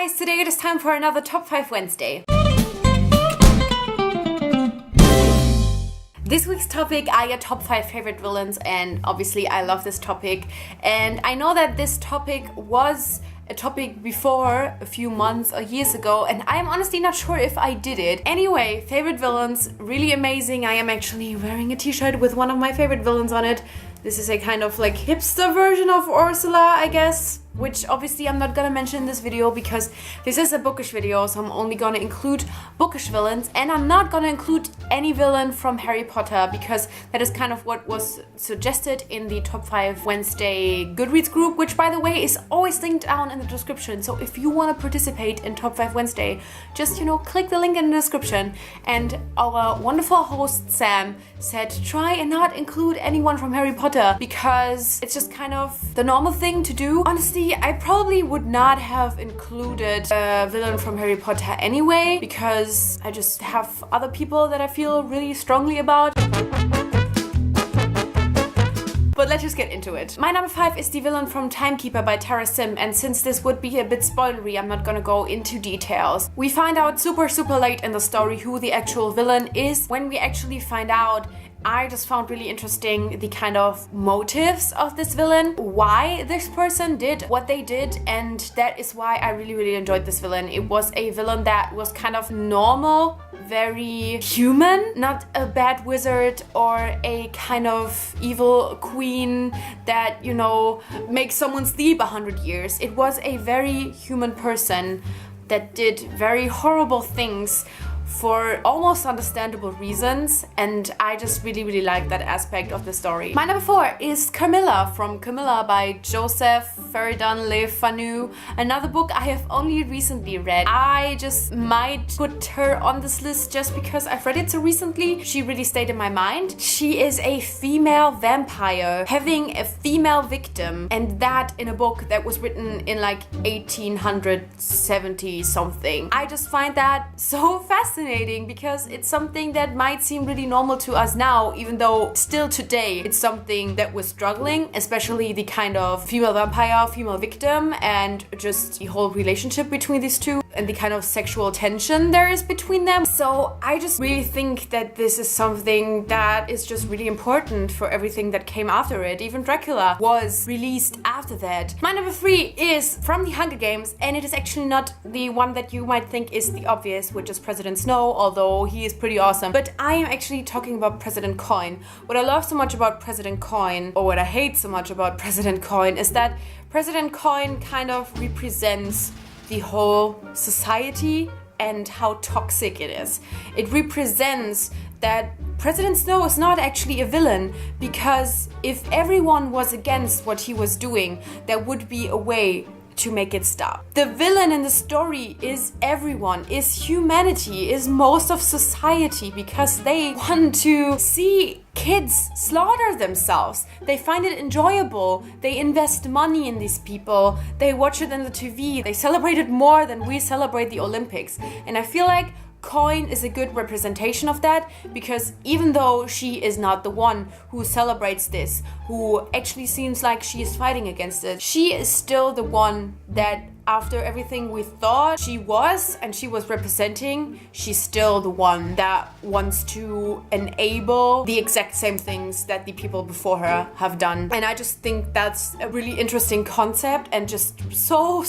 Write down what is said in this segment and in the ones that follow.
guys, today it is time for another Top 5 Wednesday. This week's topic are your top 5 favorite villains, and obviously I love this topic, and I know that this topic was a topic before a few months or years ago, and I'm honestly not sure if I did it. Anyway, favorite villains, really amazing. I am actually wearing a t-shirt with one of my favorite villains on it. This is a kind of like hipster version of Ursula, I guess, which obviously I'm not gonna mention in this video because this is a bookish video, so I'm only gonna include bookish villains, and I'm not gonna include any villain from Harry Potter because that is kind of what was suggested in the Top 5 Wednesday Goodreads group, which by the way is always linked down in the description. So if you want to participate in Top 5 Wednesday, just click the link in the description. And our wonderful host Sam said try and not include anyone from Harry Potter because it's just kind of the normal thing to do. Honestly, I probably would not have included a villain from Harry Potter anyway because I just have other people that I feel really strongly about. But let's just get into it. My number 5 is the villain from Timekeeper by Tara Sim, and since this would be a bit spoilery, I'm not gonna go into details. We find out super late in the story who the actual villain is. When we actually find out, I just found really interesting the kind of motives of this villain, why this person did what they did, and that is why I really enjoyed this villain. It was a villain that was kind of normal, very human, not a bad wizard or a kind of evil queen that, makes someone sleep 100 years. It was a very human person that did very horrible things for almost understandable reasons, and I just really like that aspect of the story. My number 4 is Camilla from Camilla by Joseph Faridun Le Fanu, another book I have only recently read. I just might put her on this list just because I've read it so recently. She really stayed in my mind. She is a female vampire having a female victim, and that in a book that was written in like 1870 something. I just find that so fascinating because it's something that might seem really normal to us now, even though still today it's something that we're struggling, especially the kind of female vampire, female victim, and just the whole relationship between these two and the kind of sexual tension there is between them. So I just really think that this is something that is just really important for everything that came after it. Even Dracula was released after that. My number 3 is from the Hunger Games, and it is actually not the one that you might think is the obvious, which is President Snow, although he is pretty awesome. But I am actually talking about President Coin. What I love so much about President Coin, or what I hate so much about President Coin, is that President Coin kind of represents the whole society and how toxic it is. It represents that President Snow is not actually a villain, because if everyone was against what he was doing, there would be a way to make it stop. The villain in the story is everyone, is humanity, is most of society, because they want to see kids slaughter themselves. They find it enjoyable. They invest money in these people. They watch it on the TV. They celebrate it more than we celebrate the Olympics. And I feel like Coin is a good representation of that, because even though she is not the one who celebrates this, who actually seems like she is fighting against it, she is still the one that after everything we thought she was and she was representing, she's still the one that wants to enable the exact same things that the people before her have done. And I just think that's a really interesting concept and just so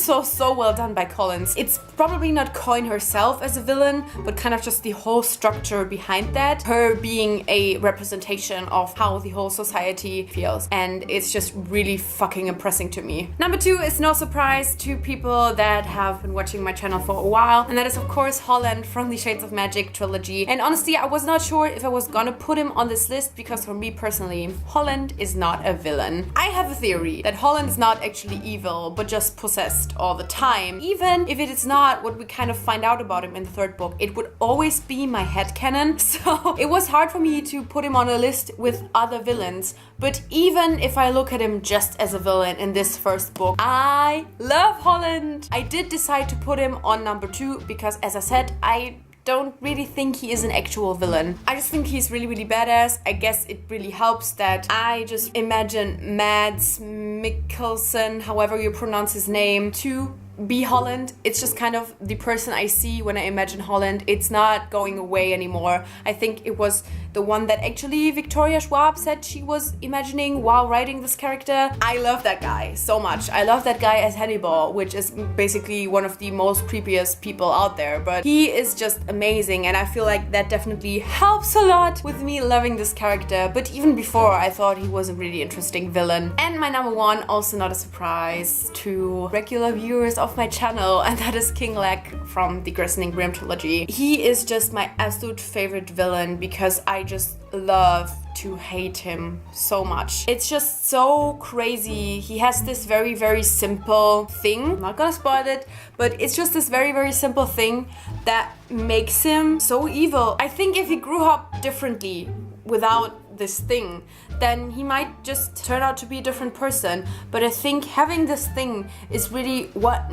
well done by Collins. It's probably not Coin herself as a villain, but kind of just the whole structure behind that, her being a representation of how the whole society feels, and it's just really fucking impressive to me. Number 2 is no surprise to people that have been watching my channel for a while, and that is of course Holland from the Shades of Magic trilogy. And honestly, I was not sure if I was gonna put him on this list because for me personally, Holland is not a villain. I have a theory that Holland is not actually evil, but just possessed all the time. Even if it is not what we kind of find out about him in the 3rd book, it would always be my headcanon. So it was hard for me to put him on a list with other villains. But even if I look at him just as a villain in this 1st book, I love Holland. I did decide to put him on number 2 because, as I said, I don't really think he is an actual villain. I just think he's really badass. I guess it really helps that I just imagine Mads Mikkelsen, however you pronounce his name, to be Holland. It's just kind of the person I see when I imagine Holland. It's not going away anymore. I think it was the one that actually Victoria Schwab said she was imagining while writing this character. I love that guy so much. I love that guy as Hannibal, which is basically one of the most creepiest people out there, but he is just amazing, and I feel like that definitely helps a lot with me loving this character. But even before, I thought he was a really interesting villain. And my number one, also not a surprise to regular viewers of my channel, and that is King Leck from the Glistening Grim trilogy. He is just my absolute favorite villain because I just love to hate him so much. It's just so crazy. He has this very, very simple thing. I'm not gonna spoil it, but it's just this very, very simple thing that makes him so evil. I think if he grew up differently without this thing, then he might just turn out to be a different person. But I think having this thing is really what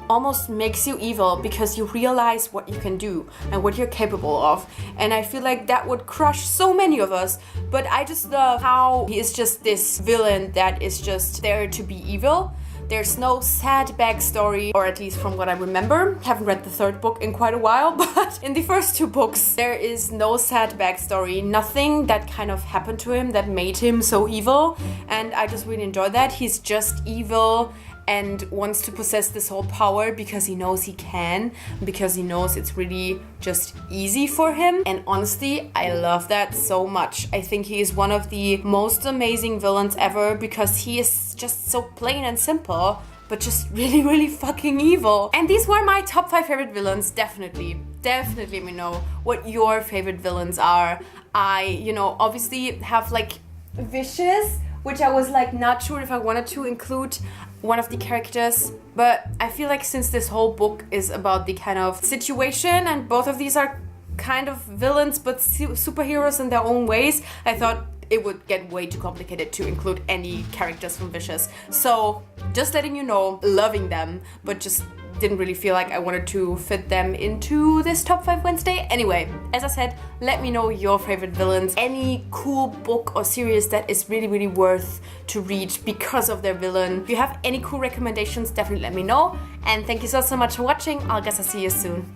almost makes you evil, because you realize what you can do and what you're capable of. And I feel like that would crush so many of us. But I just love how he is just this villain that is just there to be evil. There's no sad backstory, or at least from what I remember. Haven't read the third book in quite a while, but in the first two books, there is no sad backstory. Nothing that kind of happened to him that made him so evil. And I just really enjoy that. He's just evil and wants to possess this whole power because he knows he can, because he knows it's really just easy for him. And honestly, I love that so much. I think he is one of the most amazing villains ever, because he is just so plain and simple, but just really, really fucking evil. And these were my top 5 favorite villains. Definitely let me know what your favorite villains are. I, obviously have like Vicious, which I was like not sure if I wanted to include one of the characters, but I feel like since this whole book is about the kind of situation, and both of these are kind of villains but superheroes in their own ways, I thought it would get way too complicated to include any characters from Vicious. So just letting you know, loving them, but just didn't really feel like I wanted to fit them into this Top 5 Wednesday. Anyway, as I said, let me know your favorite villains, any cool book or series that is really, really worth to read because of their villain. If you have any cool recommendations, definitely let me know. And thank you so much for watching. I guess I'll see you soon.